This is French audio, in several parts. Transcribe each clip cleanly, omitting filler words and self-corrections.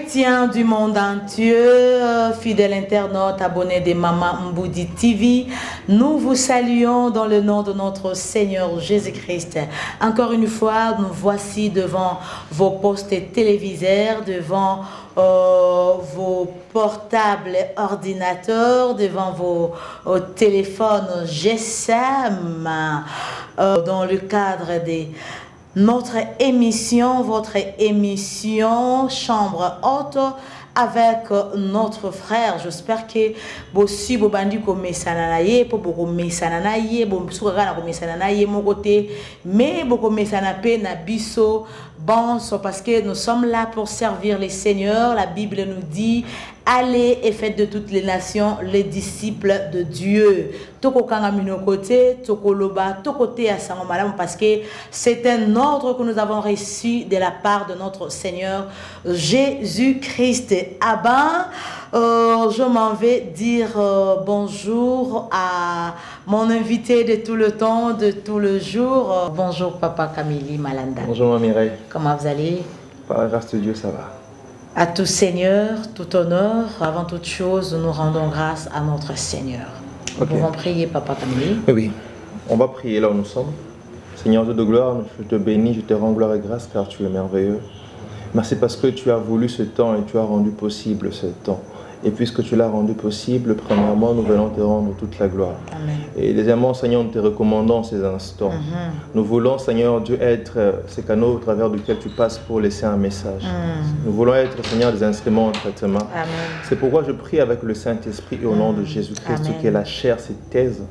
Chrétiens du monde entier, fidèles internautes, abonnés des Maman Mboudi TV, nous vous saluons dans le nom de notre Seigneur Jésus-Christ. Encore une fois, nous voici devant vos postes téléviseurs, devant vos portables ordinateurs, devant vos téléphones GSM, dans le cadre des notre émission, votre émission Chambre Haute avec notre frère. J'espère que bossi bobandi ko mesananaye po boko mesananaye bo sukaka na ko mesananaye mon côté mais boko mesanape na biso bon parce que nous sommes là pour servir les seigneurs. La Bible nous dit allez et faites de toutes les nations les disciples de Dieu. Toko kanga mino côté, toko loba, toko côté à Sango Madame parce que c'est un ordre que nous avons reçu de la part de notre Seigneur Jésus-Christ. Abba, je m'en vais dire bonjour à mon invité de tout le temps, de tout le jour. Bonjour Papa Camille Malanda. Bonjour Maman Mireille. Comment vous allez? Par la grâce de Dieu, ça va. À tout Seigneur, tout honneur, avant toute chose, nous rendons grâce à notre Seigneur. Nous pouvons prier, Papa Camille. Oui, on va prier là où nous sommes. Seigneur Dieu de gloire, je te bénis, je te rends gloire et grâce car tu es merveilleux. Merci parce que tu as voulu ce temps et tu as rendu possible ce temps. Et puisque tu l'as rendu possible, premièrement, nous venons te rendre toute la gloire. Amen. Et deuxièmement, Seigneur, nous te recommandons ces instants. Nous voulons, Seigneur Dieu, être ces canaux au travers duquel tu passes pour laisser un message. Nous voulons être, Seigneur, des instruments de traitement. C'est pourquoi je prie avec le Saint-Esprit et au nom de Jésus-Christ que la chair se taise,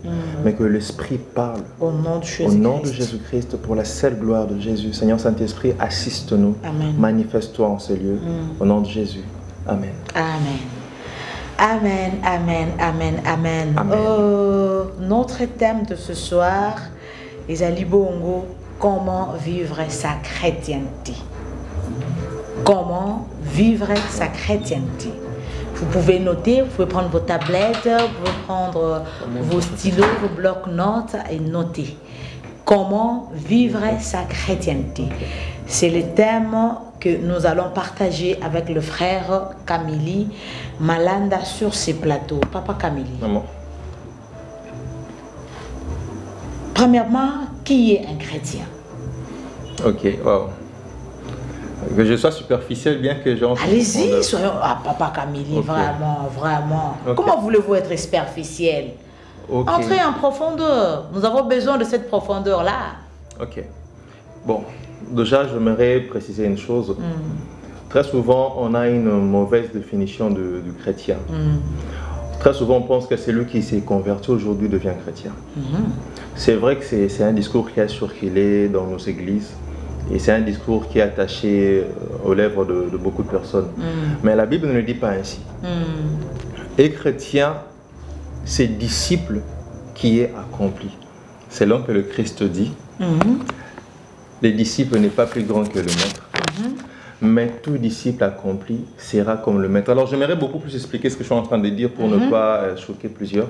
mais que l'Esprit parle. Au nom de Jésus-Christ. Au nom de Jésus-Christ, pour la seule gloire de Jésus. Seigneur Saint-Esprit, assiste-nous. Manifeste-toi en ces lieux. Au nom de Jésus. Amen. Amen. Amen, amen, amen, amen. Notre thème de ce soir est Bongo, comment vivre sa chrétienté. Comment vivre sa chrétienté. Vous pouvez noter, vous pouvez prendre vos tablettes, vous pouvez prendre vos stylos, vos blocs-notes et noter. Comment vivre sa chrétienté. C'est le thème que nous allons partager avec le frère Camille Malanda sur ces plateaux. Papa Camille. Maman. Premièrement, qui est un chrétien? Ok, wow. Que je sois superficiel, bien que j'en... Allez-y, soyons... Ah, Papa Camille, okay. Vraiment, vraiment. Okay. Comment voulez-vous être superficiel? Okay. Entrez en profondeur. Nous avons besoin de cette profondeur-là. Ok. Bon. Déjà, j'aimerais préciser une chose. Très souvent, on a une mauvaise définition du chrétien. Très souvent, on pense que c'est lui qui s'est converti aujourd'hui devient chrétien. C'est vrai que c'est un discours qui a circulé dans nos églises et c'est un discours qui est attaché aux lèvres de beaucoup de personnes. Mais la Bible ne le dit pas ainsi. Et chrétien, c'est disciple qui est accompli. C'est là que le Christ dit. Le disciple n'est pas plus grand que le maître, mais tout disciple accompli sera comme le maître. Alors j'aimerais beaucoup plus expliquer ce que je suis en train de dire pour ne pas choquer plusieurs.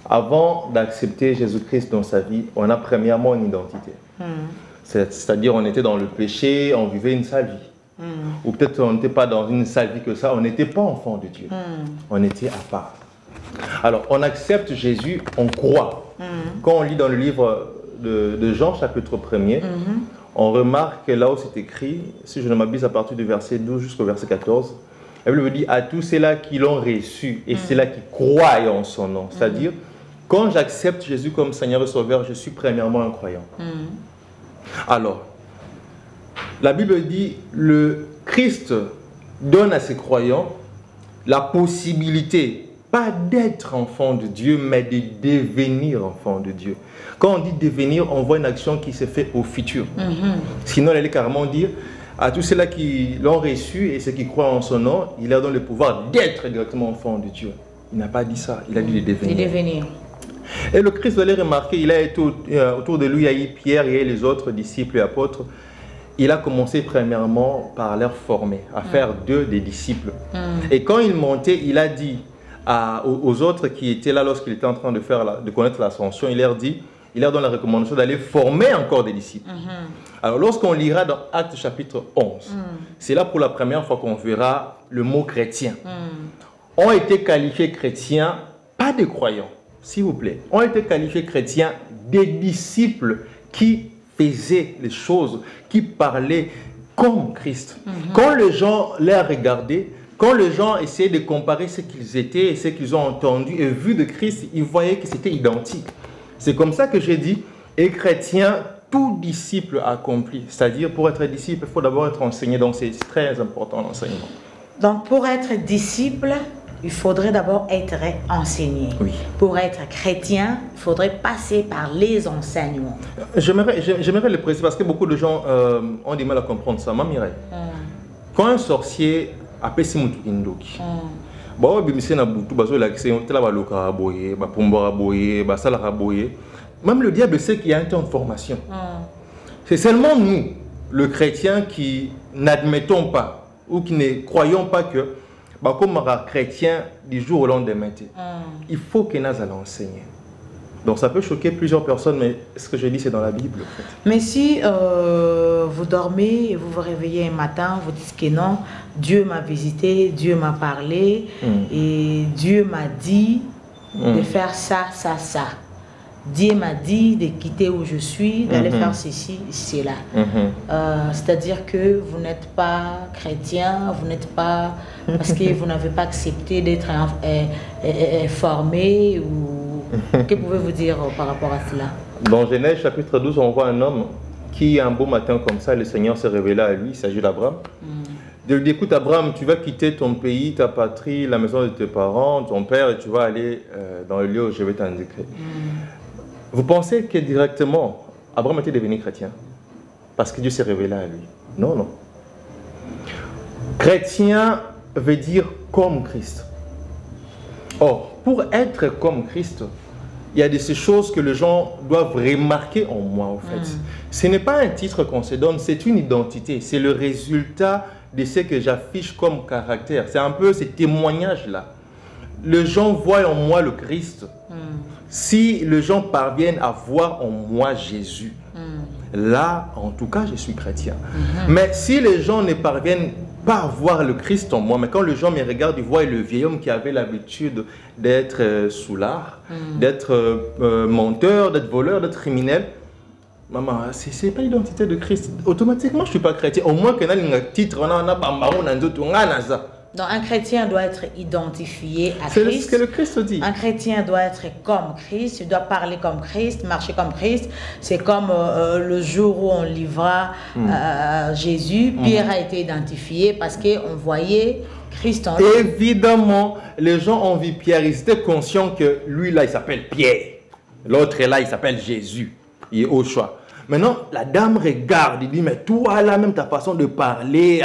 Avant d'accepter Jésus-Christ dans sa vie, on a premièrement une identité. C'est-à-dire on était dans le péché, on vivait une sale vie. Ou peut-être on n'était pas dans une sale vie que ça, on n'était pas enfant de Dieu. On était à part. Alors on accepte Jésus, on croit. Quand on lit dans le livre de Jean chapitre 1er, on remarque que là où c'est écrit, si je ne m'abuse à partir du verset 12 jusqu'au verset 14, la Bible dit à tous ceux-là qui l'ont reçu et ceux-là qui croient en son nom. C'est-à-dire, quand j'accepte Jésus comme Seigneur et Sauveur, je suis premièrement un croyant. Alors, la Bible dit, le Christ donne à ses croyants la possibilité pas d'être enfant de Dieu, mais de devenir enfant de Dieu. Quand on dit devenir, on voit une action qui se fait au futur. Sinon, elle allait carrément dire à tous ceux-là qui l'ont reçu et ceux qui croient en son nom, il leur donne le pouvoir d'être directement enfant de Dieu. Il n'a pas dit ça, il a dit de devenir. Et le Christ, vous allez remarquer, il a été autour de lui, il y a eu Pierre et les autres disciples et apôtres. Il a commencé premièrement par leur former, à faire d'eux des disciples. Et quand il montait, il a dit aux autres qui étaient là lorsqu'il était en train de connaître l'ascension, il leur dit, il leur donne la recommandation d'aller former encore des disciples. Alors, lorsqu'on lira dans Actes chapitre 11, c'est là pour la première fois qu'on verra le mot chrétien. Ont été qualifiés chrétiens, pas des croyants, s'il vous plaît. Ont été qualifiés chrétiens des disciples qui faisaient les choses, qui parlaient comme Christ. Quand les gens les regardaient, quand les gens essayaient de comparer ce qu'ils étaient et ce qu'ils ont entendu et vu de Christ, ils voyaient que c'était identique. C'est comme ça que j'ai dit, et chrétien, tout disciple accompli. C'est-à-dire, pour être disciple, il faut d'abord être enseigné. Donc, c'est très important l'enseignement. Donc, pour être disciple, il faudrait d'abord être enseigné. Oui. Pour être chrétien, il faudrait passer par les enseignements. J'aimerais le préciser parce que beaucoup de gens ont du mal à comprendre ça. Mireille, quand un sorcier appelle Simutu Indoki, même le diable sait qu'il y a un temps de formation. C'est seulement nous, le chrétien, qui n'admettons pas ou qui ne croyons pas que comme chrétien du jour au lendemain, il faut que nous allons enseigner. Donc ça peut choquer plusieurs personnes, mais ce que je dis, c'est dans la Bible. En fait. Mais si vous dormez et vous vous réveillez un matin, vous dites que non, Dieu m'a visité, Dieu m'a parlé, et Dieu m'a dit de faire ça, ça, ça. Dieu m'a dit de quitter où je suis, d'aller faire ceci, cela. C'est-à-dire que vous n'êtes pas chrétien, vous n'êtes pas... parce que vous n'avez pas accepté d'être formé ou... Que pouvez-vous dire par rapport à cela? Dans Genèse chapitre 12, on voit un homme qui, un beau matin comme ça, le Seigneur s'est révélé à lui, il s'agit d'Abraham. Il dit, écoute Abraham, tu vas quitter ton pays, ta patrie, la maison de tes parents, ton père, et tu vas aller dans le lieu où je vais t'indiquer. Vous pensez que directement, Abraham était devenu chrétien? Parce que Dieu s'est révélé à lui? Non, non. Chrétien veut dire comme Christ. Or, pour être comme Christ, il y a de ces choses que les gens doivent remarquer en moi, en fait. Ce n'est pas un titre qu'on se donne, c'est une identité. C'est le résultat de ce que j'affiche comme caractère. C'est un peu ces témoignages-là. Les gens voient en moi le Christ. Si les gens parviennent à voir en moi Jésus, là, en tout cas, je suis chrétien. Mais si les gens ne parviennent pas à voir le Christ en moi, mais quand les gens me regardent, ils voient le vieil homme qui avait l'habitude d'être soulard, d'être menteur, d'être voleur, d'être criminel, maman, c'est pas l'identité de Christ. Automatiquement, je ne suis pas chrétien. Au moins, que un titre, donc un chrétien doit être identifié à Christ. C'est ce que le Christ dit. Un chrétien doit être comme Christ, il doit parler comme Christ, marcher comme Christ. C'est comme le jour où on livra Jésus, Pierre a été identifié parce qu'on voyait Christ en lui. Évidemment, les gens ont vu Pierre, ils étaient conscients que lui là, il s'appelle Pierre. L'autre là, il s'appelle Jésus. Il est au choix. Maintenant, la dame regarde, il dit, mais toi là, même ta façon de parler,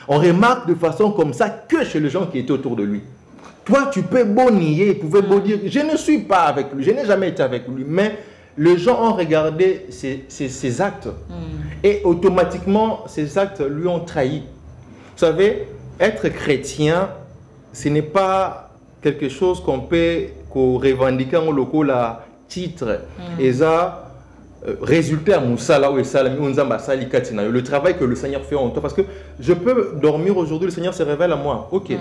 on remarque de façon comme ça que chez les gens qui étaient autour de lui. Toi, tu peux beau nier, tu pouvais beau dire, je ne suis pas avec lui, je n'ai jamais été avec lui, mais les gens ont regardé ses actes et automatiquement, ces actes lui ont trahi. Vous savez, être chrétien, ce n'est pas quelque chose qu'on peut revendiquer en local à titre. Et ça, résultat, le travail que le Seigneur fait en toi. Parce que je peux dormir aujourd'hui, le Seigneur se révèle à moi. Ok,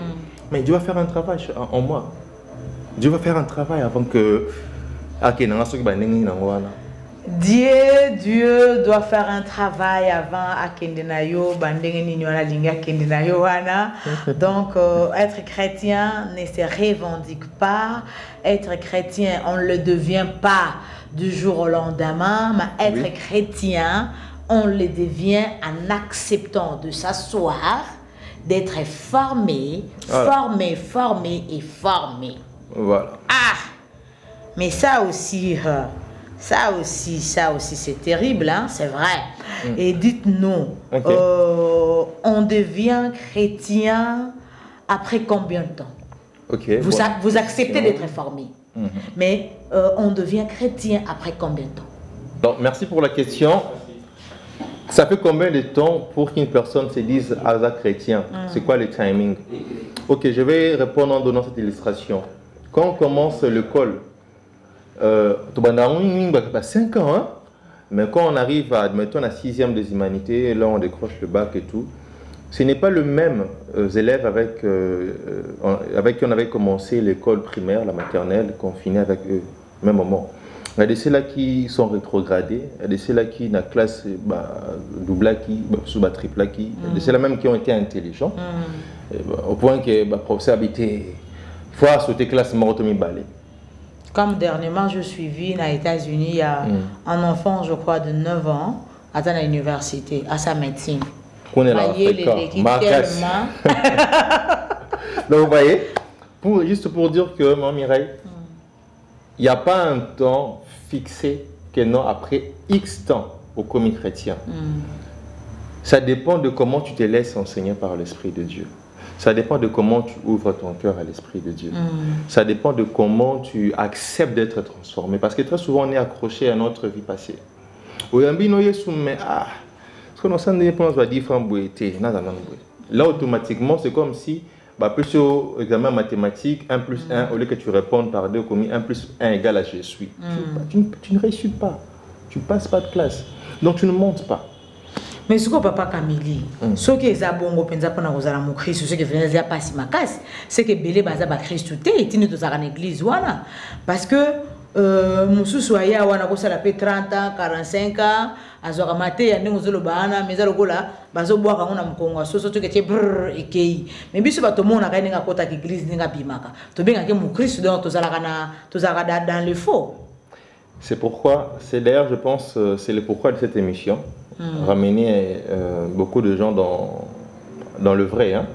mais Dieu va faire un travail en moi. Dieu va faire un travail avant que... Dieu doit faire un travail avant donc être chrétien ne se revendique pas. Être chrétien, on ne le devient pas du jour au lendemain, mais être chrétien, on le devient en acceptant de s'asseoir, d'être formé, formé et formé. Voilà. Mais ça aussi, c'est terrible, hein? C'est vrai. Et dites-nous, on devient chrétien après combien de temps? Vous acceptez d'être formé, mais on devient chrétien après combien de temps? Donc, merci pour la question. Ça fait combien de temps pour qu'une personne se dise « Asa chrétien » C'est quoi le timing? Ok, je vais répondre en donnant cette illustration. Quand on commence l'école, 5 ans, hein? Mais quand on arrive à, admettons, la 6e des humanités, là on décroche le bac et tout, ce n'est pas le même élève avec qui on avait commencé l'école primaire, la maternelle, qu'on finit avec eux au même moment. Il y a des ceux-là qui sont rétrogradés, il y a des ceux-là qui, dans la classe, double qui, sous triple qui, il y a des ceux-là même qui ont été intelligents, au point que le professeur habitait, il faut sauter classe morte mi balai. Comme dernièrement, je suivis aux États-Unis, il y a un enfant, je crois, de 9 ans, à l'université, à sa médecine. On est là, donc vous voyez, juste pour dire que, mon Mireille, il n'y a pas un temps fixé que non après X temps au commis chrétien. Ça dépend de comment tu te laisses enseigner par l'Esprit de Dieu. Ça dépend de comment tu ouvres ton cœur à l'Esprit de Dieu. Ça dépend de comment tu acceptes d'être transformé. Parce que très souvent, on est accroché à notre vie passée. Là, automatiquement, c'est comme si, plus au examen mathématique, 1 plus 1, au lieu que tu répondes par 2, comme 1 plus 1 égale à je suis. Tu ne réussis pas. Tu ne passes pas de classe. Donc, tu ne montes pas. Mais ce que papa Camille, ce qui est bon, ce qui est pas si macasse, c'est que Bélé baza ba Christ tout est, il est dans l'église voilà, parce que Moussou soya wana ko sala pe 30 ans, 45 ans, azora maté ya ndingo zolo bana, mais zalo kola bazo boa kangona mkongo so so to ke brr ekei. Mais biso ba to mona ka ninga kota ki église ninga bimaka. To benga ke mu Christ donc to zala dans le faux. C'est pourquoi, c'est d'ailleurs je pense c'est le pourquoi de cette émission. Ramener beaucoup de gens dans le vrai. Hein.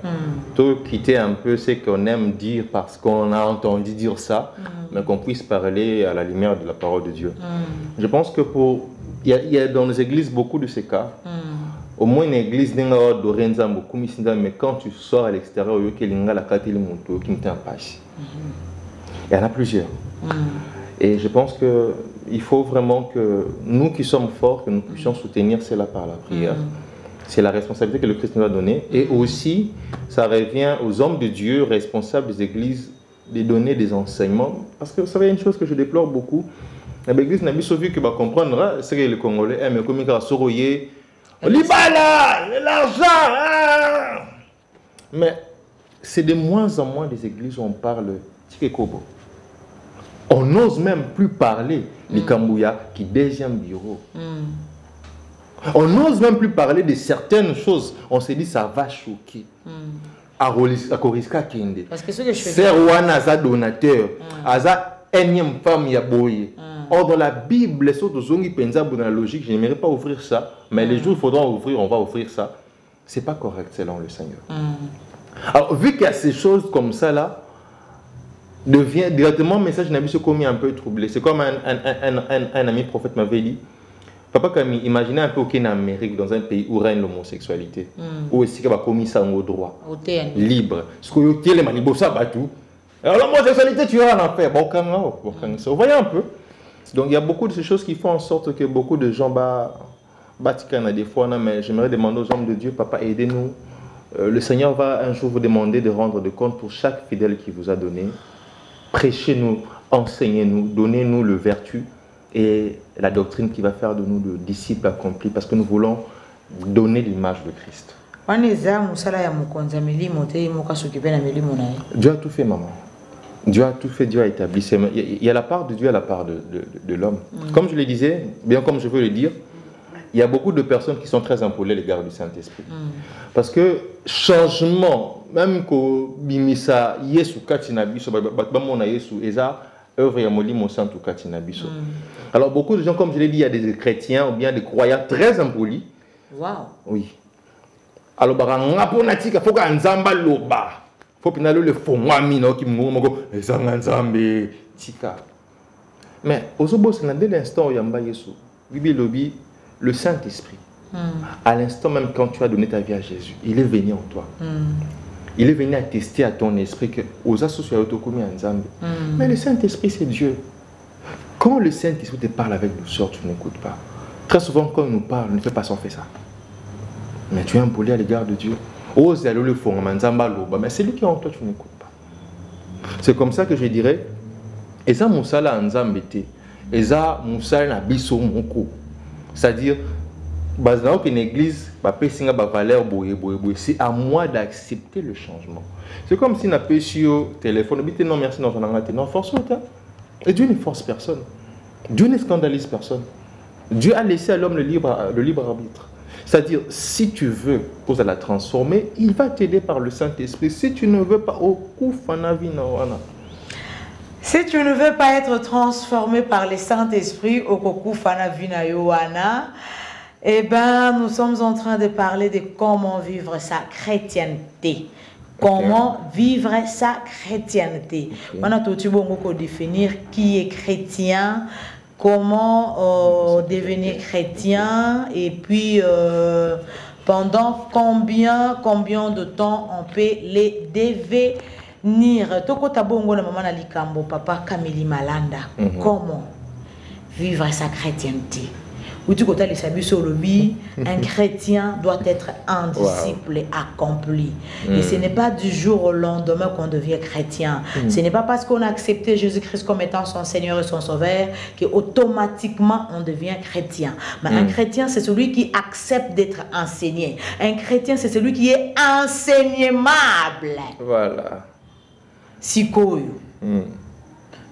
Tout quitter un peu ce qu'on aime dire parce qu'on a entendu dire ça, mais qu'on puisse parler à la lumière de la parole de Dieu. Je pense que il y a dans les églises beaucoup de ces cas. Au moins une église, mais quand tu sors à l'extérieur, il y en a plusieurs. Et je pense qu'il faut vraiment que nous qui sommes forts, que nous puissions soutenir cela par la prière. C'est la responsabilité que le Christ nous a donnée. Et aussi, ça revient aux hommes de Dieu, responsables des églises, de donner des enseignements. Parce que vous savez, une chose que je déplore beaucoup, l'église n'a pas vu que va comprendre, c'est que les Congolais aiment comme ils ont l'argent. Mais c'est de moins en moins des églises où on parle Tikekobo. On n'ose même plus parler du Kambouya qui deuxième bureau. On n'ose même plus parler de certaines choses. On s'est dit ça va choquer. À Koriska Kende. Parce que ce que je fais. C'est Rwanda donateur. Aza énième femme yaboye. Or dans la Bible, surtout zongi penza dans la logique, je n'aimerais pas ouvrir ça. Mais les jours où il faudra ouvrir, on va ouvrir ça. C'est pas correct selon le Seigneur. Alors vu qu'il y a ces choses comme ça là, devient directement message n'a se commis un peu troublé. C'est comme un ami prophète m'avait dit, papa Camille, imaginez un peu au Kenya, en Amérique, dans un pays où règne l'homosexualité, où est-ce qu'il va commis ça au droit, libre. Ce que vous avez les ça tout. Alors l'homosexualité, tu vas en enfer. Vous voyez un peu. Donc il y a beaucoup de ces choses qui font en sorte que beaucoup de gens des fois, mais j'aimerais demander aux hommes de Dieu, papa, aidez-nous. Le Seigneur va un jour vous demander de rendre de compte pour chaque fidèle qui vous a donné. Prêchez-nous, enseignez-nous, donnez-nous le vertu et la doctrine qui va faire de nous de disciples accomplis parce que nous voulons donner l'image de Christ. Dieu a tout fait, maman. Dieu a tout fait, Dieu a établi. Il y a la part de Dieu et la part de l'homme. Comme je le disais, bien comme je veux le dire, il y a beaucoup de personnes qui sont très impolées à l'égard du Saint-Esprit. Parce que changement, même quand Bimisa Yesu Katinabiso, Bamona Yesu, Eza, œuvre Yamoli Monsan tout Katinabiso. Alors beaucoup de gens, comme je l'ai dit, il y a des chrétiens ou bien des croyants très impolis. Wow. Oui. Alors, il faut qu'on zamba loba. Il faut qu'on ait le fond qui me tika. Mais au Zobo, c'est dès l'instant où Yamba Yesu, Bibi Lobi, le Saint-Esprit, à l'instant même quand tu as donné ta vie à Jésus, il est venu en toi. Il est venu attester à ton esprit que aux associés autocomis en Zambie. Mais le Saint-Esprit, c'est Dieu. Quand le Saint-Esprit te parle avec douceur, tu n'écoutes pas. Très souvent, quand il nous parle, on ne fait pas sans faire ça. Mais tu es impoli à l'égard de Dieu. Ose aller le fond, mais c'est lui qui est en toi, tu n'écoutes pas. C'est comme ça que je dirais, Et ça, Moussala Nzambete. Et ça, Moussala Nabiso Moko. C'est-à-dire, dans une église, c'est à moi d'accepter le changement. C'est comme si on a pu sur le téléphone, non merci, non, force. Et Dieu ne force personne. Dieu ne scandalise personne. Dieu a laissé à l'homme le libre arbitre. C'est-à-dire, si tu veux pour la transformer, il va t'aider par le Saint-Esprit. Si tu ne veux pas, si tu ne veux pas être transformé par le Saint-Esprit, au Koku Fanavina Yohana, eh bien, nous sommes en train de parler de comment vivre sa chrétienté. Comment vivre sa chrétienté. On a tout pour définir qui est chrétien, comment devenir chrétien, et puis pendant combien de temps on peut les devenir. Toko tabongo na maman Likambo, papa Kamili Malanda. Comment vivre sa chrétienté. Un chrétien doit être un disciple accompli. Et ce n'est pas du jour au lendemain qu'on devient chrétien. Ce n'est pas parce qu'on a accepté Jésus-Christ comme étant son Seigneur et son Sauveur qu'automatiquement on devient chrétien. Mais un chrétien, c'est celui qui accepte d'être enseigné. Un chrétien, c'est celui qui est enseignable. Voilà. Si koyo.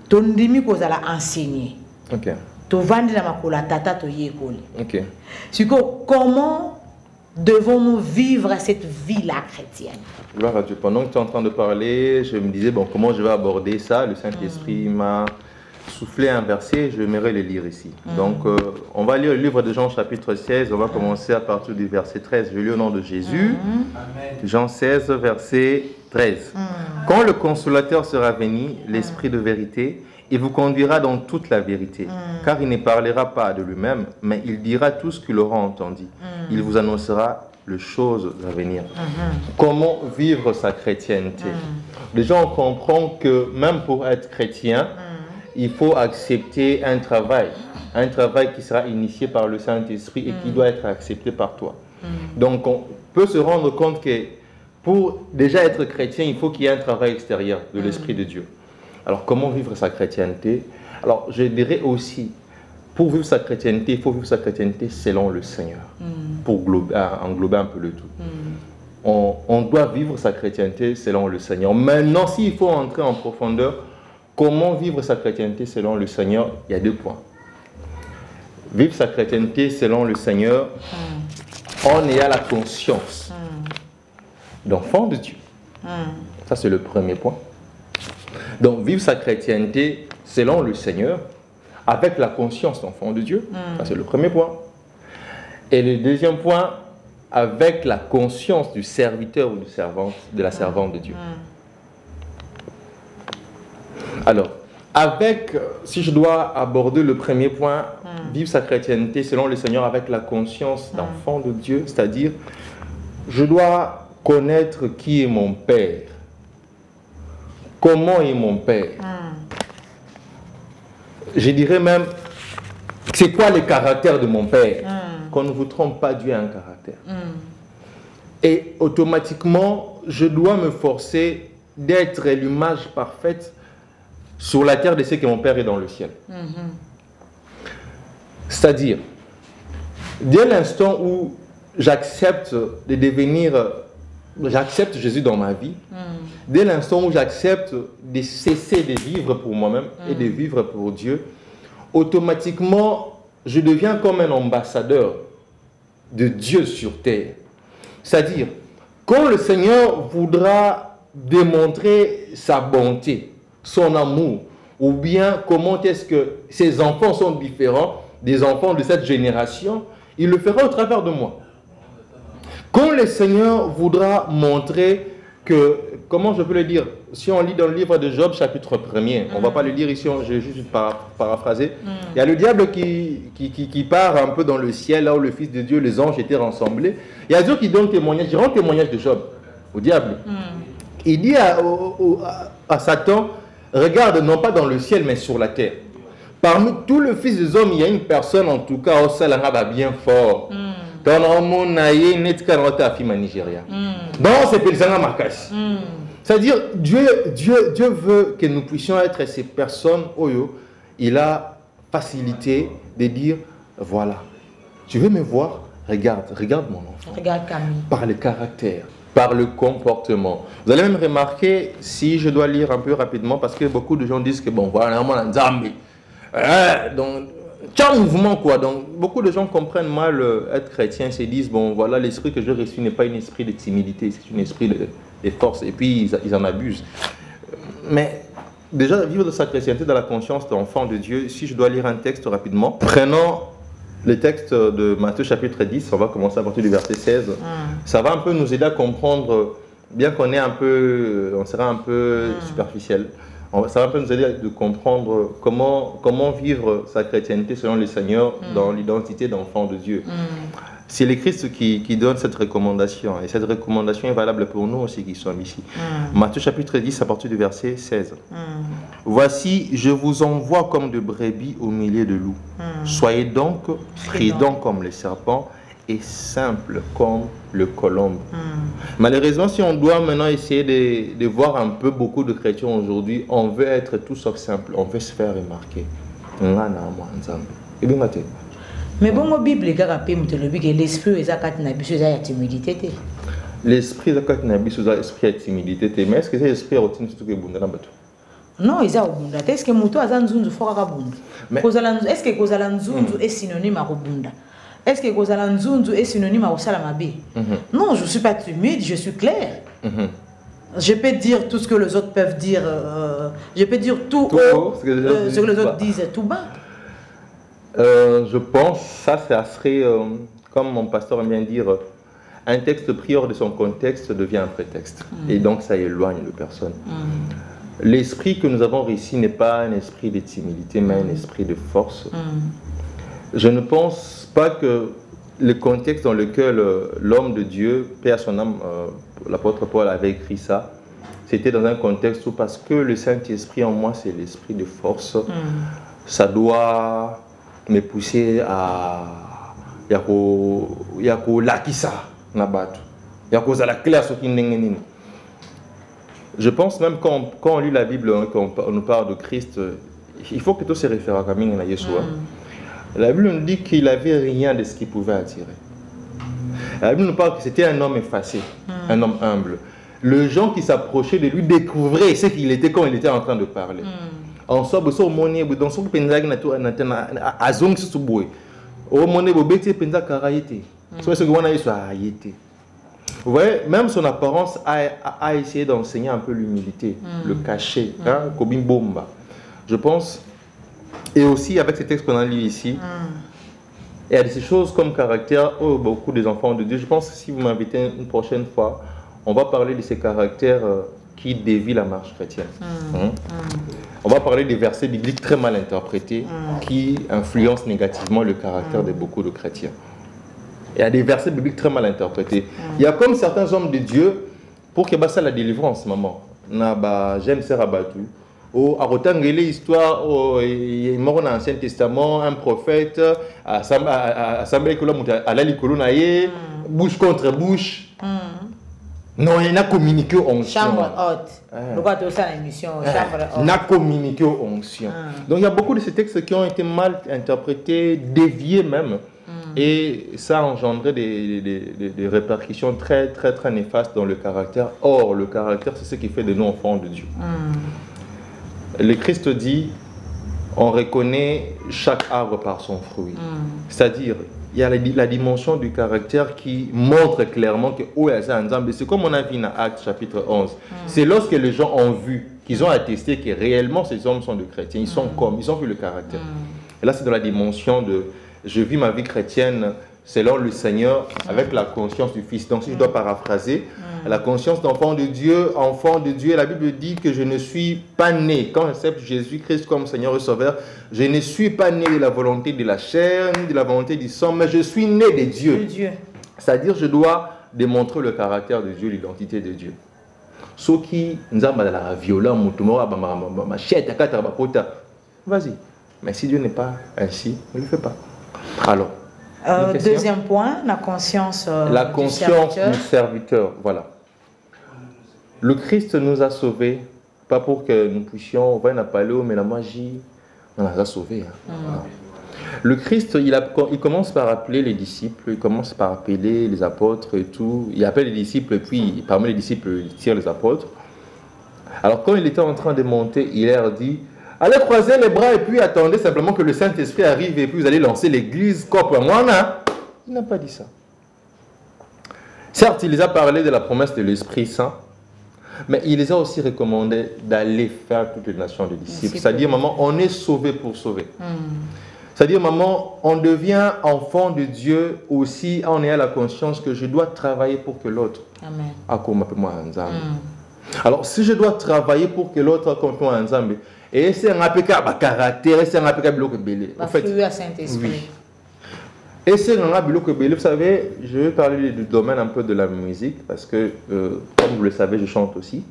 Ton demi ko zala enseigner. OK. Okay. Comment devons-nous vivre cette vie-là chrétienne? Gloire à Dieu. Pendant que tu es en train de parler, je me disais, bon, comment je vais aborder ça? Le Saint-Esprit m'a soufflé un verset, je j'aimerais le lire ici. Donc, on va lire le livre de Jean chapitre 16, on va commencer à partir du verset 13. Je lis au nom de Jésus. Jean 16, verset 13. Quand le consolateur sera venu, l'Esprit de vérité, il vous conduira dans toute la vérité, car il ne parlera pas de lui-même, mais il dira tout ce qu'il aura entendu. Il vous annoncera les choses à venir. Comment vivre sa chrétienté? Déjà, on comprend que même pour être chrétien, il faut accepter un travail qui sera initié par le Saint-Esprit et qui doit être accepté par toi. Donc, on peut se rendre compte que pour déjà être chrétien, il faut qu'il y ait un travail extérieur de l'Esprit de Dieu. Alors, comment vivre sa chrétienté? Alors, je dirais aussi, pour vivre sa chrétienté, il faut vivre sa chrétienté selon le Seigneur, pour englober un peu le tout. On doit vivre sa chrétienté selon le Seigneur. Maintenant, s'il faut entrer en profondeur, comment vivre sa chrétienté selon le Seigneur? Il y a 2 points. Vivre sa chrétienté selon le Seigneur, on ayant la conscience d'enfant de Dieu. Ça, c'est le premier point. Donc, vivre sa chrétienté selon le Seigneur, avec la conscience d'enfant de Dieu, ça c'est le premier point. Et le deuxième point, avec la conscience du serviteur ou de la servante de Dieu. Alors, si je dois aborder le premier point, vivre sa chrétienté selon le Seigneur avec la conscience d'enfant de Dieu, c'est-à-dire, je dois connaître qui est mon Père. Comment est mon Père? Je dirais même, c'est quoi le caractère de mon Père? Qu'on ne vous trompe pas, Dieu a un caractère. Et automatiquement, je dois me forcer d'être l'image parfaite sur la terre de ce que mon Père est dans le ciel. C'est-à-dire, dès l'instant où j'accepte de devenir... J'accepte Jésus dans ma vie. Dès l'instant où j'accepte de cesser de vivre pour moi-même et de vivre pour Dieu, automatiquement, je deviens comme un ambassadeur de Dieu sur terre. C'est-à-dire, quand le Seigneur voudra démontrer sa bonté, son amour, ou bien comment est-ce que ses enfants sont différents des enfants de cette génération, il le fera au travers de moi. Quand le Seigneur voudra montrer que, comment je peux le dire, si on lit dans le livre de Job, chapitre 1er, on ne va pas le lire ici, je vais juste paraphraser, il y a le diable qui part un peu dans le ciel, là où le Fils de Dieu, les anges étaient rassemblés. Il y a Dieu qui donne témoignage, il rend témoignage de Job, au diable. Il dit à Satan, regarde non pas dans le ciel, mais sur la terre. Parmi tous les fils des hommes, il y a une personne en tout cas, au Salanga, bien fort. Donc, c'est Pelzanga Makash. C'est-à-dire, Dieu veut que nous puissions être ces personnes, Oyo, il a facilité de dire, voilà, tu veux me voir, regarde mon enfant. Regarde Camille. Par le caractère, par le comportement. Vous allez même remarquer, si je dois lire un peu rapidement, parce que beaucoup de gens disent que, bon, voilà, moi, Nzambe. Donc, tu as un mouvement, quoi. Donc, beaucoup de gens comprennent mal être chrétien, se disent, bon, voilà, l'esprit que j'ai reçu n'est pas un esprit de timidité, c'est un esprit de force. Et puis, ils en abusent. Mais, déjà, vivre de sa chrétienté dans la conscience d'enfant de Dieu, si je dois lire un texte rapidement, prenons le texte de Matthieu chapitre 10, on va commencer à partir du verset 16. Ça va un peu nous aider à comprendre, bien qu'on est un peu, on sera un peu superficiel, ça va un peu nous aider à comprendre comment vivre sa chrétienté selon le Seigneur dans l'identité d'enfant de Dieu. C'est le Christ qui donne cette recommandation, et cette recommandation est valable pour nous aussi qui sommes ici. Matthieu chapitre 10 à partir du verset 16. Voici, je vous envoie comme de brebis au milieu de loups. Soyez donc prudents comme les serpents et simples comme le colombe. Malheureusement, si on doit maintenant essayer de voir un peu beaucoup de chrétiens aujourd'hui, on veut être tout sauf simple, on veut se faire remarquer. Mais bon, la Bible, l'esprit est à timidité. L'esprit est à timidité. Mais est-ce que c'est l'esprit est non, ils ont bunda. Est-ce que moto a nzunzu fora bunda? Est-ce que kozala nzunzu est synonyme à bunda? Est-ce que kozala nzunzu est synonyme à osalamabe? Non, je ne suis pas timide, je suis clair. Je peux dire tout ce que les autres peuvent dire. Je peux dire tout haut, ce que les autres disent tout bas. Je pense ça serait, comme mon pasteur aime bien dire, un texte pris hors de son contexte devient un prétexte. Et donc ça éloigne les personnes. L'esprit que nous avons ici n'est pas un esprit de timidité, mais un esprit de force. Je ne pense pas que le contexte dans lequel l'homme de Dieu, paix à son âme, l'apôtre Paul avait écrit ça, c'était dans un contexte où, parce que le Saint-Esprit en moi, c'est l'esprit de force, ça doit me pousser à yako lakisa nabatu yako za la classe qui n'engeni. Je pense même quand on lit la Bible, quand on nous parle de Christ, il faut que tout se réfère à Camille et à Yeshua. La Bible nous dit qu'il n'avait rien de ce qui pouvait attirer. La Bible nous parle que c'était un homme effacé, un homme humble. Les gens qui s'approchaient de lui découvraient ce qu'il était quand il était en train de parler. En soi, dans son penza à zong suboué. Au monnaie bobeti penza karaïté. Soit ce que on a eu soit aïté. Vous voyez, même son apparence a essayé d'enseigner un peu l'humilité, le cachet, Kobin Bomba. Je pense, et aussi avec ces textes qu'on a lus ici, il y a des choses comme caractère, beaucoup des enfants de Dieu. Je pense que si vous m'invitez une prochaine fois, on va parler de ces caractères qui dévient la marche chrétienne. On va parler des versets bibliques très mal interprétés qui influencent négativement le caractère de beaucoup de chrétiens. Il y a des versets bibliques très mal interprétés. Il y a comme certains hommes de Dieu, pour qu'il y ait la délivrance, maman. J'aime ce rabattu. Ou à retangler l'histoire, il est mort dans l'Ancien Testament, un prophète, bouche contre bouche. Non, il n'a communiqué onction. Chambre haute. Pourquoi tu as ça l'émission? Chambre haute. N'a communiqué onction. Donc il y a beaucoup de ces textes qui ont été mal interprétés, déviés même. Et ça a engendré des répercussions très, très, très néfastes dans le caractère. Or, le caractère, c'est ce qui fait de nous enfants de Dieu. Le Christ dit, on reconnaît chaque arbre par son fruit. C'est-à-dire, il y a la dimension du caractère qui montre clairement que c'est comme on a vu dans Actes chapitre 11. C'est lorsque les gens ont vu, qu'ils ont attesté que réellement ces hommes sont des chrétiens. Ils sont comme, ils ont vu le caractère. Et là, c'est dans la dimension de... Je vis ma vie chrétienne selon le Seigneur avec la conscience du Fils. Donc si je dois paraphraser, la conscience d'enfant de Dieu, la Bible dit que je ne suis pas né, quand j'accepte Jésus-Christ comme Seigneur et Sauveur, je ne suis pas né de la volonté de la chair, ni de la volonté du sang, mais je suis né de Dieu. C'est-à-dire je dois démontrer le caractère de Dieu, l'identité de Dieu. Ceux qui nous ont la violence, vas-y. Mais si Dieu n'est pas ainsi, ne le fais pas. Alors, deuxième point, la conscience du serviteur. Voilà. Le Christ nous a sauvés, pas pour que nous puissions, on va en parler, mais la magie, on les a sauvés. Hein. Voilà. Le Christ, il commence par appeler les disciples, il commence par appeler les apôtres et tout. Il appelle les disciples et puis parmi les disciples, il tire les apôtres. Alors quand il était en train de monter, il leur dit, allez croiser les bras et puis attendez simplement que le Saint-Esprit arrive et puis vous allez lancer l'église. Il n'a pas dit ça. Certes, il les a parlé de la promesse de l'Esprit Saint, mais il les a aussi recommandé d'aller faire toutes les nations des disciples. C'est-à-dire, maman, on est sauvé pour sauver. C'est-à-dire, maman, on devient enfant de Dieu aussi en ayant la conscience que je dois travailler pour que l'autre accomplisse Alors, si je dois travailler pour que l'autre accomplisse un Nzambe, et c'est un impeccable caractère, c'est un impeccable belé. En fait, oui. Et c'est un belé. Vous savez, je vais parler du domaine un peu de la musique, parce que, comme vous le savez, je chante aussi.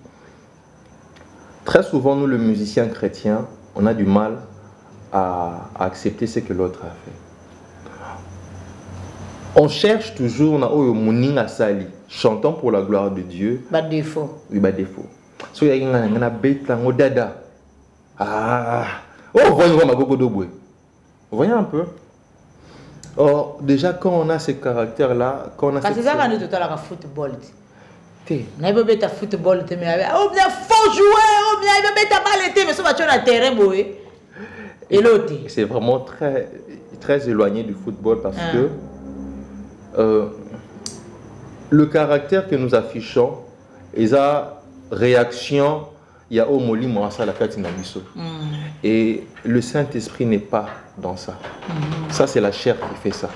Très souvent, nous, les musiciens chrétiens, on a du mal à accepter ce que l'autre a fait. On cherche toujours chantant pour la gloire de Dieu. Pas de défaut. Oui, pas de défaut. So il y a un bête là, dada. Ah, oh, voyez un peu. Or, déjà quand on a ces caractères là, quand on a. Parce que ça quand nous tout à l'heure football. Na ibo beta football te mais oh bien faut jouer, oh bien ibo beta balle te mais ça va sur le terrain boy. Et l'autre. C'est vraiment très éloigné du football parce que le caractère que nous affichons, et sa réaction, il y a au moli moi ça la katinamiso. Et le Saint-Esprit n'est pas dans ça. Ça c'est la chair qui fait ça.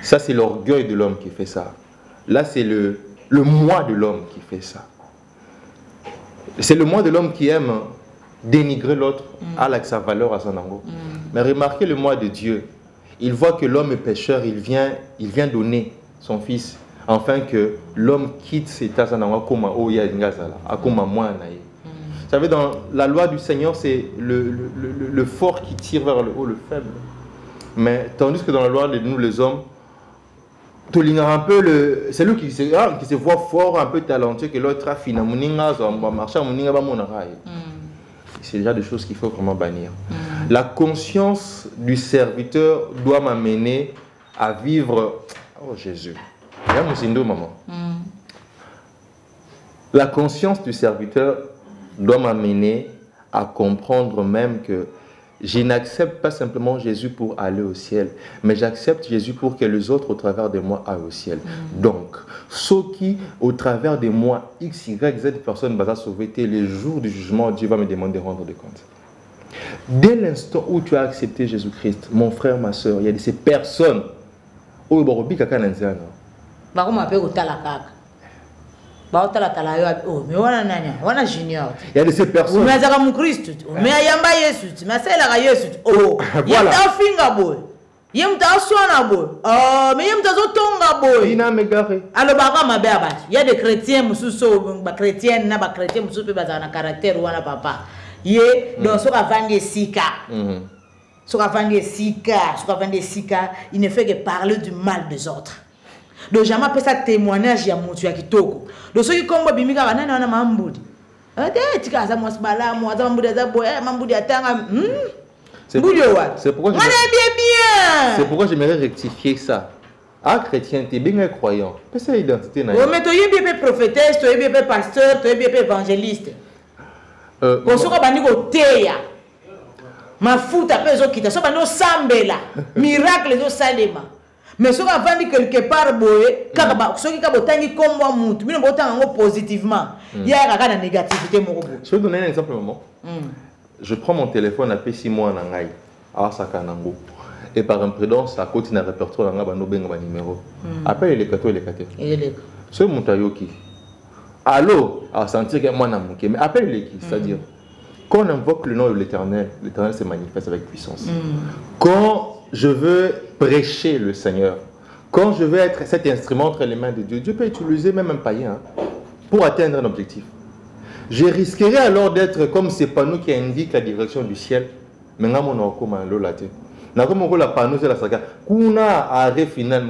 Ça c'est l'orgueil de l'homme qui fait ça. Là c'est le moi de l'homme qui fait ça. C'est le moi de l'homme qui aime dénigrer l'autre avec sa valeur à son angle. Mais remarquez le moi de Dieu. Il voit que l'homme est pécheur, il vient donner son fils afin que l'homme quitte ses tasses en angle comme Oya Ngazala, comme moi. Vous savez, dans la loi du Seigneur, c'est le fort qui tire vers le haut, le faible. Mais tandis que dans la loi de nous les hommes, un peu c'est lui qui se voit fort, un peu talentueux, que l'autre a finalement marché. C'est déjà des choses qu'il faut vraiment bannir. La conscience du serviteur doit m'amener à vivre. Oh Jésus. Maman. La conscience du serviteur doit m'amener à comprendre même que je n'accepte pas simplement Jésus pour aller au ciel, mais j'accepte Jésus pour que les autres au travers de moi aillent au ciel. Donc, ceux qui au travers de moi, X, Y, Z personnes vont sauver, les jours du jugement, Dieu va me demander de rendre des comptes. Dès l'instant où tu as accepté Jésus-Christ, mon frère, ma soeur, il y a de ces personnes où il y a de ces personnes. Il y a des chrétiens, chrétiens, caractère ou papa. Donc, il ne fait que parler du mal des autres. Donc, jamais fait ça témoignage à mon Dieu qui toko. Donc, ceux qui combattent bimika banana na mambudi. Tika za mwasbala mwaza mambudi za boya mambudi atanga. C'est pourquoi j'aimerais rectifier ça. Ah, chrétien, tu es bien croyant. C'est ça l'identité. Oui, mais tu es bien prophétesse, tu es bien pasteur, tu es bien évangéliste. Quand tu es teya. Ma fout après les autres qui te sont pas sambela. Miracle les autres salema. Mais si on a vendu quelque part, ceux qui ont comme moi, ils ont positivement. Il y a une négativité. Je vais donner un exemple. Je prends mon téléphone, appelle 6 mois en Angaï, à Sakanango. Et par imprudence, à côté d'un répertoire, on a un numéro. Appelle les cadeaux et les cadeaux. C'est Moutayoki. Allô, à sentir que moi, je mais appelle les qui, c'est-à-dire, quand on invoque le nom de l'Éternel, l'Éternel se manifeste avec puissance. Quand je veux prêcher le Seigneur, quand je veux être cet instrument entre les mains de Dieu, Dieu peut utiliser même un païen pour atteindre un objectif. Je risquerais alors d'être comme ces panneaux qui indiquent la direction du ciel. Mais je suis comme un lolaté. Je suis comme un panneau de la saga. Arrêt final.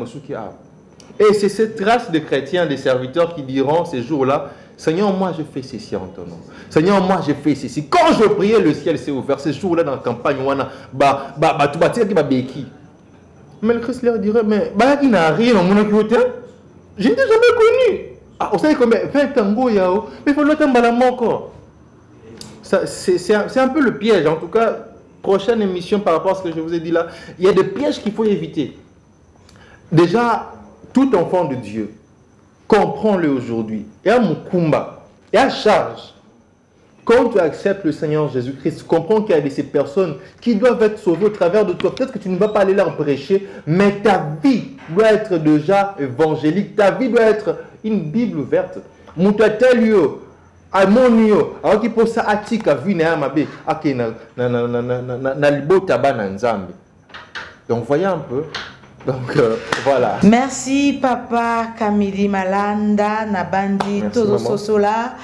Et c'est cette race de chrétiens, des serviteurs qui diront ces jours-là, Seigneur, moi, je fais ceci en ton nom. Seigneur, moi, je fais ceci. Quand je priais, le ciel s'est ouvert. Ce jour-là, dans la campagne, mais le Christ leur dirait, mais il n'a rien dans mon côté. Je ne t'ai jamais connu. Ah, vous savez combien? 20 tango yao. Mais il faut l'autre encore. C'est un peu le piège. En tout cas, prochaine émission par rapport à ce que je vous ai dit là, il y a des pièges qu'il faut éviter. Déjà, tout enfant de Dieu, comprends-le aujourd'hui. Il y a mon kumba, il y a charge. Quand tu acceptes le Seigneur Jésus-Christ, comprends qu'il y a de ces personnes qui doivent être sauvées au travers de toi. Peut-être que tu ne vas pas aller leur prêcher, mais ta vie doit être déjà évangélique. Ta vie doit être une Bible ouverte. Donc voyez un peu. Donc voilà. Merci papa Kamili Malanda Nabandi Todo Sosola.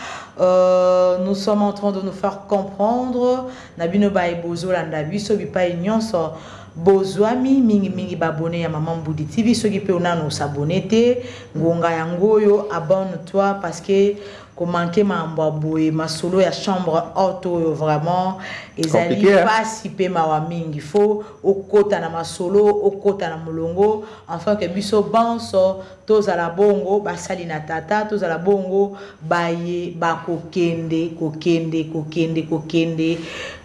Nous sommes en train de nous faire comprendre Nabino Baye Bozo Landabiso Bipa Nyonso Bozwami mingi babone ya Maman Mboudi TV soki pe onano s'abonner ngonga yangoyo abonne-toi parce que manquer ma boye ma solo ya chambre auto vraiment ezali pas si pe mawa mingi faut okota na masolo okota na mulongo enfin que biso banso toza la bongo basali na tata toza la bongo baye bakokende kokende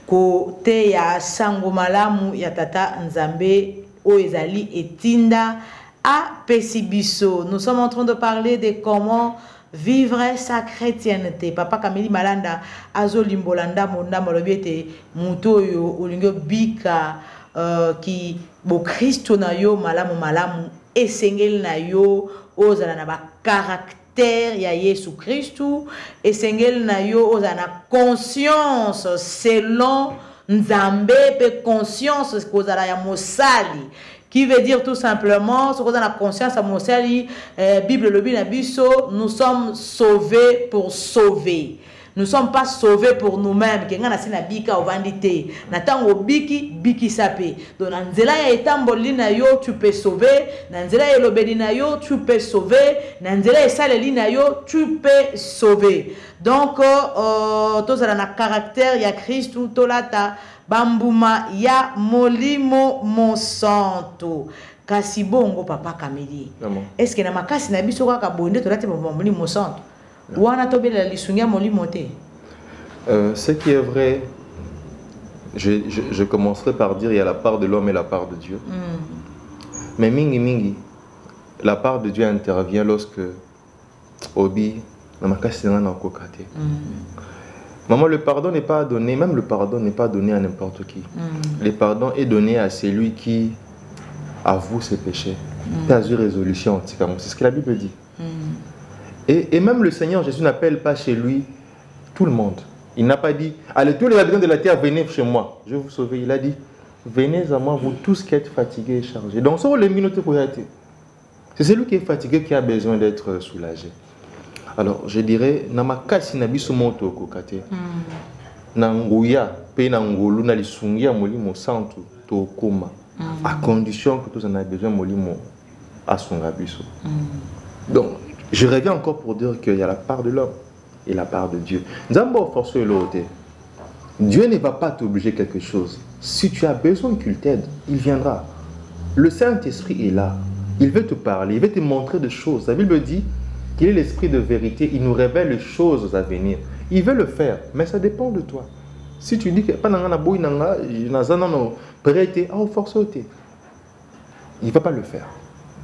kote ya sango malamu ya tata Nzambe o ezali etinda a pesibiso. Nous sommes en train de parler de comment vivre sa chrétienté. Papa Kamili Malanda azo limbolanda monda molobiete mutoyo olingo bika ki bo Kristo na yo malamu esengel na yo ozala na ba caractère ya Yesu Kristu esengel na yo ozala na conscience selon Nzambe pe conscience kozala ya mosali. Qui veut dire tout simplement, ce qu'on a la conscience à mon sali, Bible le binabiso, nous sommes sauvés pour sauver. Nous ne sommes pas sauvés pour nous-mêmes. Qui ngana sina bika au vandité. Natango biki sapé. Donc nanzela ya etambolina yo tu peux sauver. Nanzela ya lobelina yo tu peux sauver. Nanzela ya salelina yo tu peux sauver. Donc tous à la caractère ya Christ tout tolata. Bambuma ya molimo monsanto kasi bongo papa Kamili. Est-ce que na makasi na biso kaka bonde tolate molimo monsanto wana tobela lisungia molimo te? Ce qui est vrai, je commencerai par dire il y a la part de l'homme et la part de Dieu. Mais mingi la part de Dieu intervient lorsque obi na makasi na kokate. Maman, le pardon n'est pas donné, même le pardon n'est pas donné à n'importe qui. Le pardon est donné à celui qui avoue ses péchés. T'as eu résolution, c'est ce que la Bible dit. Et même le Seigneur Jésus n'appelle pas chez lui tout le monde. Il n'a pas dit, allez tous les habitants de la terre, venez chez moi, je vais vous sauver. Il a dit, venez à moi, vous tous qui êtes fatigués et chargés. Donc, c'est celui qui est fatigué qui a besoin d'être soulagé. Alors, je dirais, namakasi nabiso moto kokate. Nanguya pe nangolu na lisungia molimo santu to koma. À condition que tous en a besoin molimo asunga biso. Donc, je reviens encore pour dire qu'il y a la part de l'homme et la part de Dieu. Nzambo force l'autre. Dieu ne va pas t'obliger quelque chose. Si tu as besoin qu'il t'aide, il viendra. Le Saint-Esprit est là. Il veut te parler, il veut te montrer des choses. La Bible dit qu'il est l'esprit de vérité, il nous révèle les choses à venir. Il veut le faire, mais ça dépend de toi. Si tu dis que il ne va pas le faire.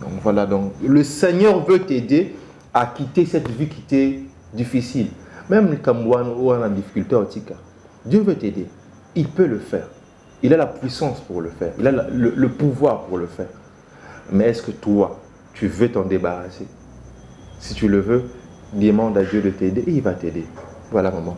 Donc voilà, donc le Seigneur veut t'aider à quitter cette vie qui t'est difficile. Même le Kamouan ou en difficulté, Dieu veut t'aider. Il peut le faire. Il a la puissance pour le faire. Il a le pouvoir pour le faire. Mais est-ce que toi, tu veux t'en débarrasser? Si tu le veux, demande à Dieu de t'aider et il va t'aider. Voilà, maman.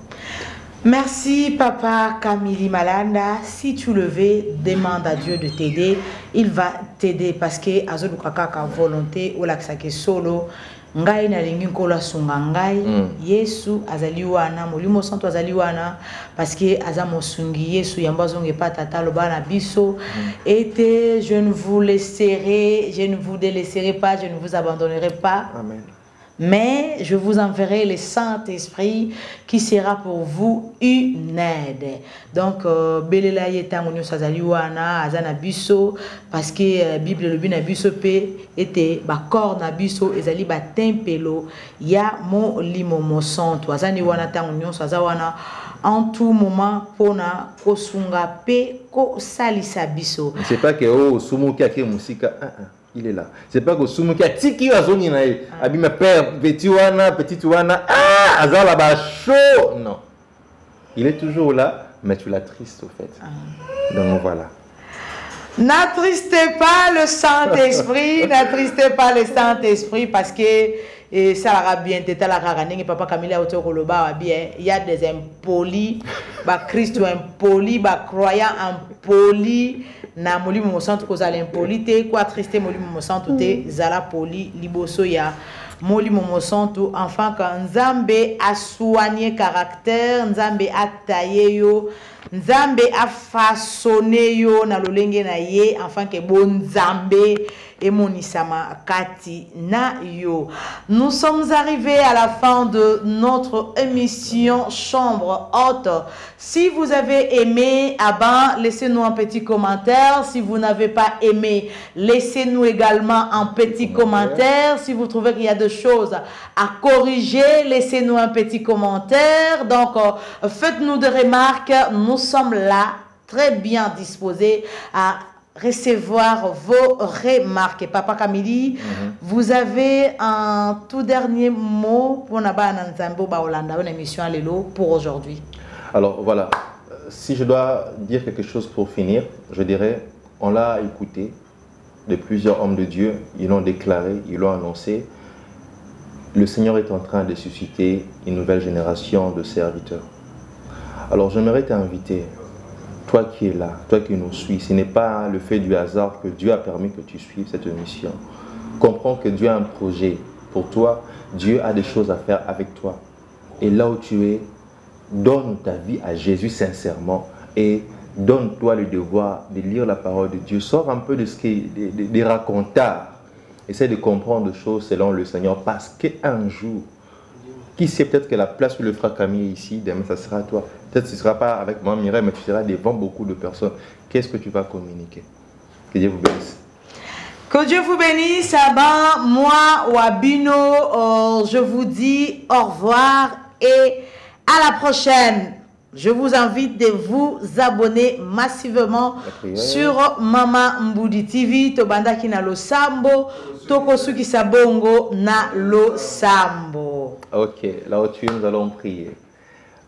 Merci, papa Kamili Malanda. Si tu le veux, demande à Dieu de t'aider. Il va t'aider parce que azo lukaka volonté ou laksake solo. Ngai na lingi nkola sunga ngai. Yesu azali wana, molimo santo azali wana parce que azamo sungi Yesu yambazonge patata lobana biso. Je ne vous délaisserai pas, je ne vous abandonnerai pas. Amen. mais je vous enverrai le Saint-Esprit qui sera pour vous une aide. Donc, belela yetango nyo sazali wana azana biso parce que Bible le bina biso pe était ba corps na biso ezali ba tempelo ya mo limo mo santo azani wana tango nyo sazawana en tout moment pona kosunga pe ko salisa biso. C'est pas que oh sumu ki ake musika il est là. C'est pas que sumu ki atiki azoni na ye abi ma père petit wana azala ba chaud non. Il est toujours là mais tu l'attristes au fait. Donc voilà. N'attristez pas le Saint-Esprit, n'attristez pas le Saint-Esprit parce que et ça la bien tête la ragané papa Camille auto koloba bien il y a des impolis ba Christ impoli ba croyant impoli na moli mo centre ko za l'impolité quoi triste moli mo centre te zala poli liboso ya moli mo centre enfin quand Nzambe a soigné caractère Nzambe a taillé yo Nzambe a façonné yo na lolenge na ye enfin que bon Nzambe et monisama kati na yo. Nous sommes arrivés à la fin de notre émission Chambre Haute. Si vous avez aimé, laissez-nous un petit commentaire. Si vous n'avez pas aimé, laissez-nous également un petit commentaire. Si vous trouvez qu'il y a des choses à corriger, laissez-nous un petit commentaire. Donc, faites-nous des remarques. Nous sommes là, très bien disposés à recevoir vos remarques. Papa Camille, vous avez un tout dernier mot pour une émission pour aujourd'hui. Alors voilà, si je dois dire quelque chose pour finir, je dirais, on l'a écouté de plusieurs hommes de Dieu, ils l'ont déclaré, ils l'ont annoncé. Le Seigneur est en train de susciter une nouvelle génération de serviteurs. Alors j'aimerais t'inviter, toi qui es là, toi qui nous suis, ce n'est pas le fait du hasard que Dieu a permis que tu suives cette mission. Comprends que Dieu a un projet pour toi, Dieu a des choses à faire avec toi. Et là où tu es, donne ta vie à Jésus sincèrement et donne-toi le devoir de lire la parole de Dieu. Sors un peu de ce qui est des racontards. Essaie de comprendre des choses selon le Seigneur parce qu'un jour, qui sait, peut-être que la place où le frère Camille est ici, demain, ça sera toi. Peut-être que ce ne sera pas avec moi, Mireille, mais tu seras devant beaucoup de personnes. Qu'est-ce que tu vas communiquer? Que Dieu vous bénisse. Que Dieu vous bénisse. Moi, Wabino, je vous dis au revoir et à la prochaine. Je vous invite de vous abonner massivement sur Mama Mboudi TV. Tobanda kina lo sambo, tokosuki sabongo na lo sambo. Ok, là où tu es, nous allons prier.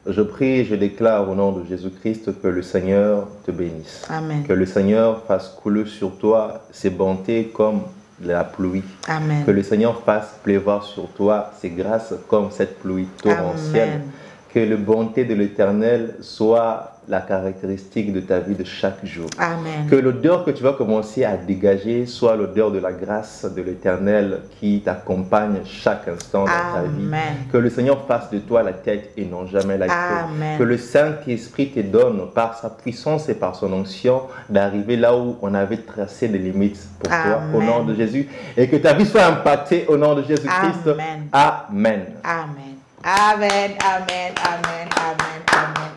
Je prie et je déclare au nom de Jésus-Christ que le Seigneur te bénisse. Amen. Que le Seigneur fasse couler sur toi ses bontés comme la pluie. Amen. Que le Seigneur fasse pleuvoir sur toi ses grâces comme cette pluie torrentielle. Amen. Que la bonté de l'Éternel soit la caractéristique de ta vie de chaque jour. Amen. Que l'odeur que tu vas commencer à dégager soit l'odeur de la grâce de l'Éternel qui t'accompagne chaque instant dans ta vie. Que le Seigneur fasse de toi la tête et non jamais la queue. Que le Saint-Esprit te donne par sa puissance et par son onction d'arriver là où on avait tracé des limites pour toi au nom de Jésus. Et que ta vie soit impactée au nom de Jésus-Christ. Amen. Amen. Amen. Amen, amen, amen, amen, amen.